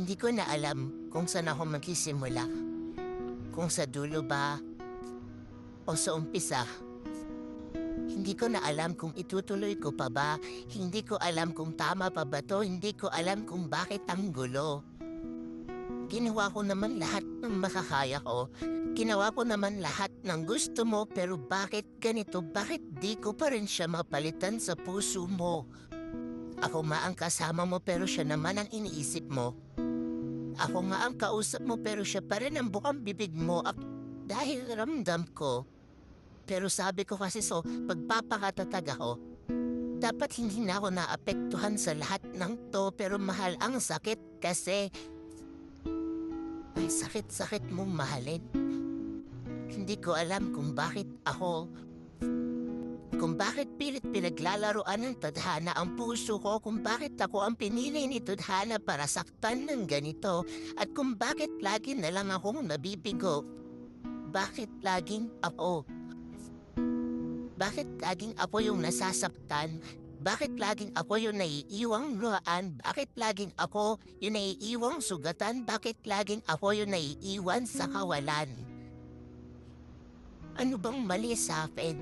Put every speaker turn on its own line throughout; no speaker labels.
Hindi ko na alam kung saan ako magsisimula. Kung sa dulo ba o sa umpisa. Hindi ko na alam kung itutuloy ko pa ba. Hindi ko alam kung tama pa ba to. Hindi ko alam kung bakit ang gulo. Ginawa ko naman lahat ng makakaya ko. Ginawa ko naman lahat ng gusto mo, pero bakit ganito? Bakit di ko pa rin siya mapalitan sa puso mo? Ako nga ang kasama mo, pero siya naman ang iniisip mo. Ako nga ang kausap mo, pero siya pa rin ang bukang bibig mo. Dahil ramdam ko. Pero sabi ko kasi pagpapakatatag ako, dapat hindi na ako naapektuhan sa lahat ng to, pero mahal ang sakit kasi ay sakit-sakit mong mahalin. Hindi ko alam kung bakit pilit pinaglalaroan ng tadhana ang puso ko, kung bakit ako ang pinili ni tadhana para saktan ng ganito, at kung bakit lagi na lang akong nabibigo. Bakit laging ako? Bakit laging ako yung nasasaktan? Bakit laging ako yung naiiwang luhaan? Bakit laging ako yung naiiwang sugatan? Bakit laging ako yung naiiwan sa kawalan? Ano bang mali sa akin?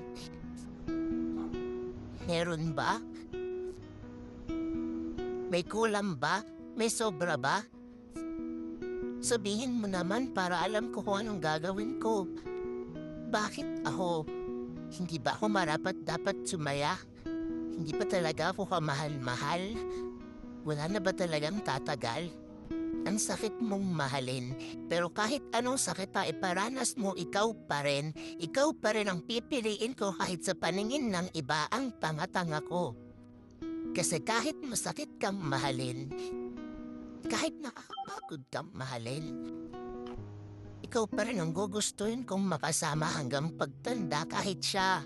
Meron ba? May kulang ba? May sobra ba? Sabihin mo naman para alam ko kung anong gagawin ko. Bakit ako? Hindi ba ako marapat-dapat sumaya? Hindi ba talaga ako kamahal-mahal? Wala na ba talagang tatagal? Ang sakit mong mahalin, pero kahit anong sakit pa iparanas mo, ikaw pa rin ang pipiliin ko kahit sa paningin ng iba ang tanga-tanga ko. Kasi kahit masakit kang mahalin, kahit nakakapagod kang mahalin, ikaw pa rin ang gugustuhin kong makasama hanggang pagtanda kahit siya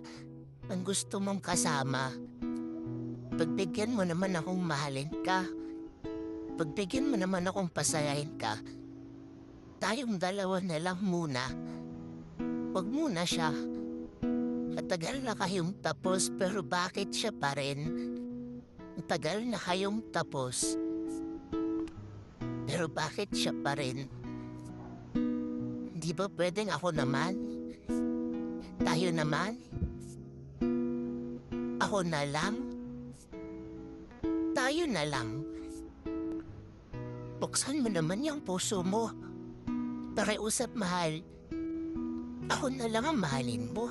ang gusto mong kasama. Pagbigyan mo naman akong mahalin ka. Pagbigyan mo naman akong pasayahin ka. Tayong dalawa na lang muna. Huwag muna siya. Matagal na kayong tapos, pero bakit siya pa rin? Matagal na kayong tapos, pero bakit siya pa rin? Di ba pwedeng ako naman? Tayo naman? Ako na lang? Tayo na lang? Buksan mo naman yung puso mo. Pakiusap, mahal. Ako na lang ang mahalin mo.